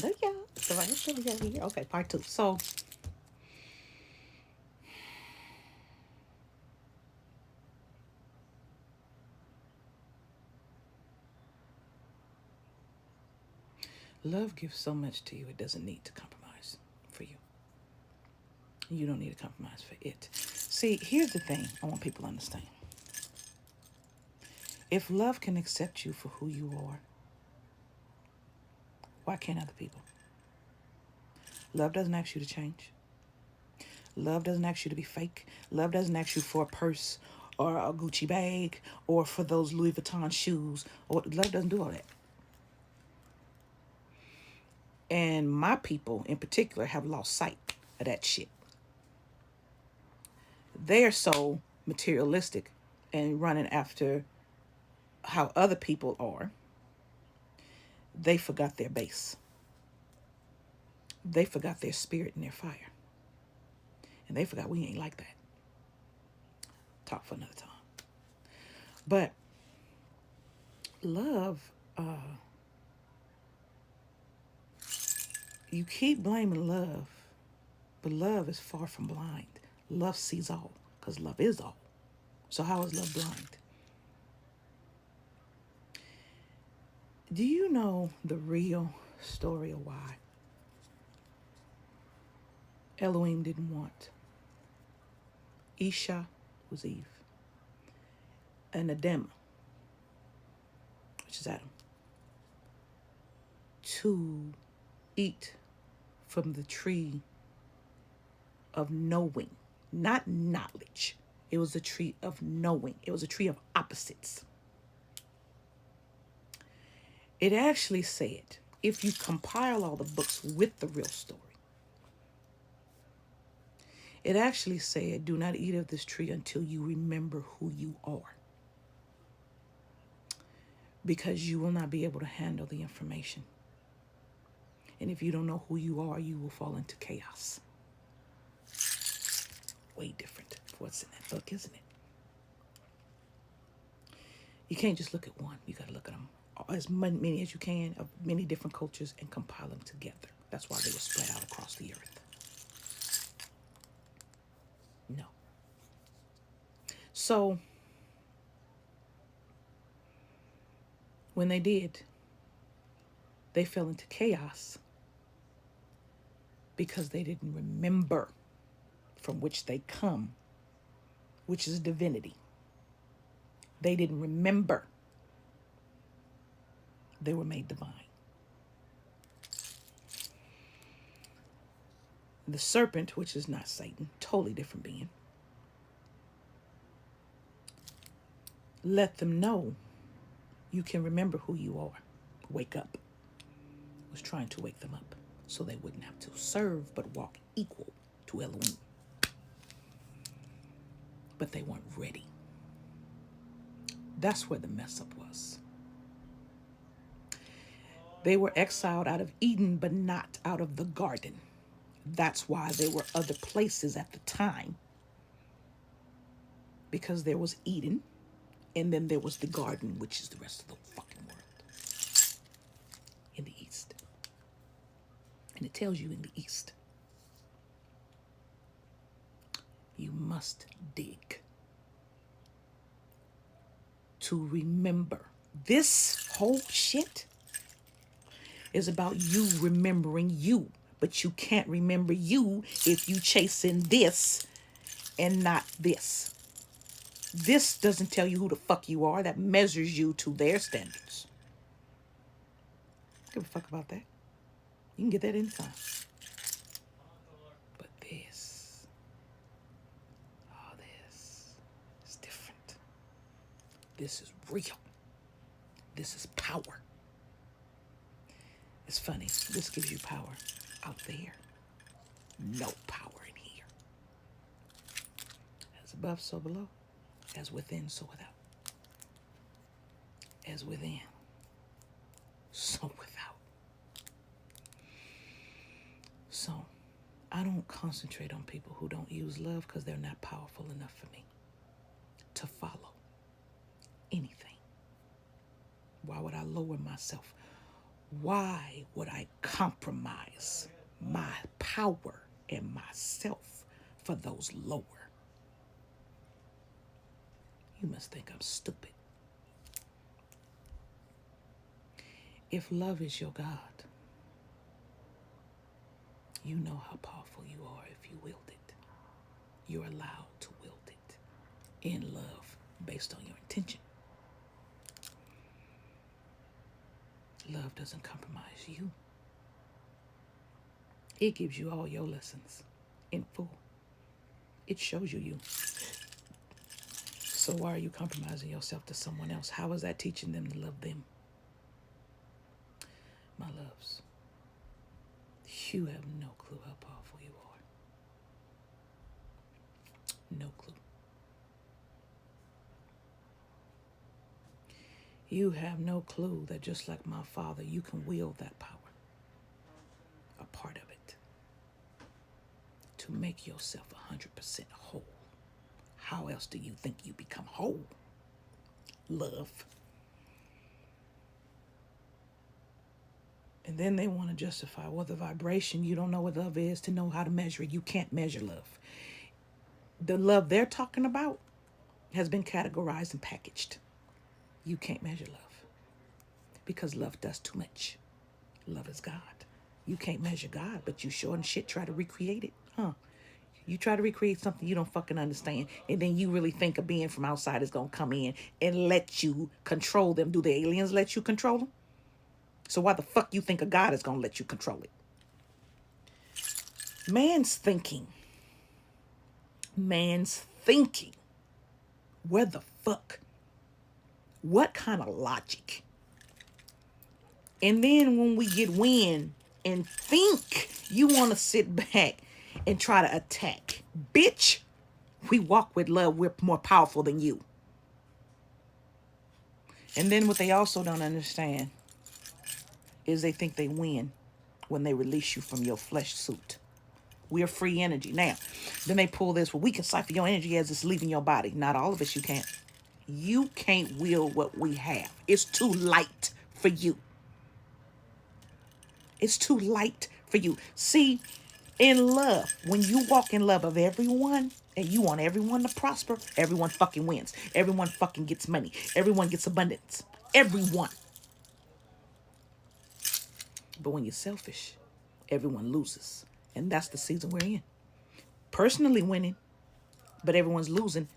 Look, y'all. So I still got here. Okay, part two. So love gives so much to you, it doesn't need to compromise for you. You don't need to compromise for it. See, here's the thing I want people to understand. If love can accept you for who you are, why can't other people? Love doesn't ask you to change. Love doesn't ask you to be fake. Love doesn't ask you for a purse or a Gucci bag or for those Louis Vuitton shoes. Or love doesn't do all that. And my people in particular have lost sight of that shit. They're so materialistic and running after how other people are, they forgot their base. They forgot their spirit and their fire. And they forgot we ain't like that. Talk for another time. But love, you keep blaming love, but love is far from blind. Love sees all, because love is all. So how is love blind? Do you know the real story of why Elohim didn't want Isha, was Eve, and Adam, which is Adam, to eat from the tree of knowing, not knowledge. It was a tree of knowing. It was a tree of opposites. It actually said, if you compile all the books with the real story, it actually said, do not eat of this tree until you remember who you are. Because you will not be able to handle the information. And if you don't know who you are, you will fall into chaos. Way different from what's in that book, isn't it? You can't just look at one. You got to look at them as many as you can of many different cultures and compile them together. That's why they were spread out across the earth. No. So when they did, they fell into chaos because they didn't remember from which they come, which is divinity. They didn't remember they were made divine. The serpent, which is not Satan, totally different being, let them know you can remember who you are. Wake up. Was trying to wake them up so they wouldn't have to serve but walk equal to Elohim. But they weren't ready. That's where the mess up was. They were exiled out of Eden, but not out of the garden. That's why there were other places at the time. Because there was Eden, and then there was the garden, which is the rest of the fucking world in the East. And it tells you in the East, you must dig to remember. This whole shit is about you remembering you, but you can't remember you if you chasing this and not this. This doesn't tell you who the fuck you are. That measures you to their standards. Give a fuck about that. You can get that anytime. But this, oh, this is different. This is real. This is power. It's funny. This gives you power out there. No power in here. As above, so below. As within, so without. As within, so without. So I don't concentrate on people who don't use love because they're not powerful enough for me to follow anything. Why would I lower myself? Why would I compromise my power and myself for those lower? You must think I'm stupid. If love is your God, you know how powerful you are if you wield it. You're allowed to wield it in love based on your intention. Love doesn't compromise you. It gives you all your lessons in full. It shows you. So why are you compromising yourself to someone else? How is that teaching them to love them? My loves, you have no clue how powerful you are. No clue. You have no clue that just like my Father, you can wield that power, a part of it, to make yourself 100% whole. How else do you think you become whole? Love. And then they want to justify, well, the vibration, you don't know what love is to know how to measure it. You can't measure love. The love they're talking about has been categorized and packaged. You can't measure love because love does too much. Love is God. You can't measure God, but you sure and shit try to recreate it, huh? You try to recreate something you don't fucking understand, and then you really think a being from outside is going to come in and let you control them. Do the aliens let you control them? So why the fuck you think a God is going to let you control it? Man's thinking. Where the fuck? What kind of logic? And then when we get wind and think you want to sit back and try to attack. Bitch, we walk with love. We're more powerful than you. And then what they also don't understand is they think they win when they release you from your flesh suit. We're free energy. Now, then they pull this, well, we can cipher your energy as it's leaving your body. Not all of us, you can't. You can't wield what we have. It's too light for you. It's too light for you. See, in love, when you walk in love of everyone and you want everyone to prosper, everyone fucking wins. Everyone fucking gets money. Everyone gets abundance. Everyone. But when you're selfish, everyone loses. And that's the season we're in. Personally winning, but everyone's losing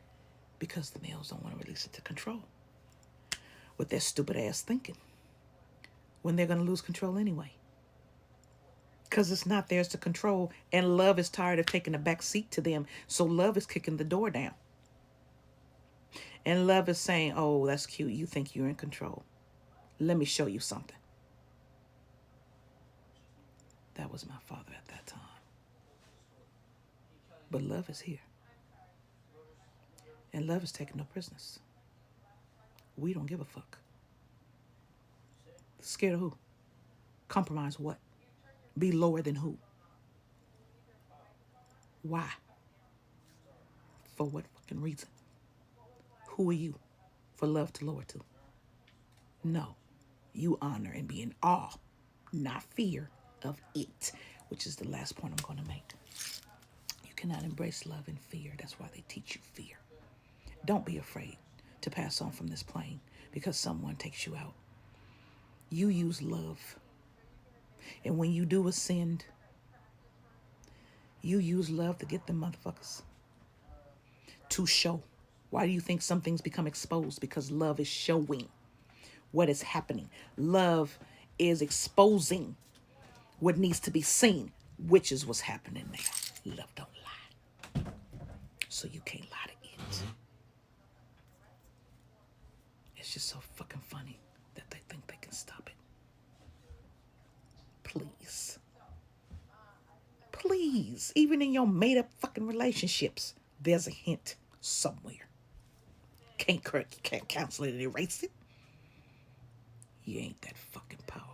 because the males don't want to release it to control with their stupid ass thinking when they're going to lose control anyway. Because it's not theirs to control, and love is tired of taking a back seat to them, so love is kicking the door down. And love is saying, oh, that's cute, you think you're in control. Let me show you something. That was my father at that time. But love is here. And love is taking no prisoners. We don't give a fuck. Scared of who? Compromise what? Be lower than who? Why? For what fucking reason? Who are you for love to lower to? No. You honor and be in awe, not fear of it, which is the last point I'm going to make. You cannot embrace love in fear. That's why they teach you fear. Don't be afraid to pass on from this plane because someone takes you out. You use love. And when you do ascend, you use love to get them motherfuckers to show. Why do you think some things become exposed? Because love is showing what is happening. Love is exposing what needs to be seen, which is what's happening now. Love don't lie. So you can't lie to it. It's just so fucking funny that they think they can stop it. Please. Please. Even in your made up fucking relationships, there's a hint somewhere. Can't cancel it and erase it. You ain't that fucking powerful.